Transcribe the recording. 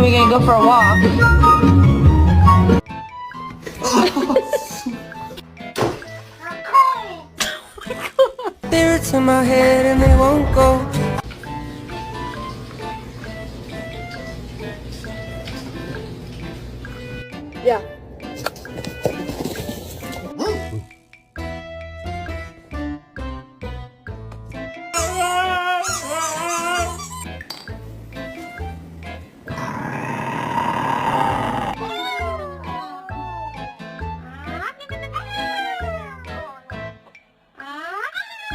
we gonna go for a walk. Spirits in my head and they won't go. Yeah.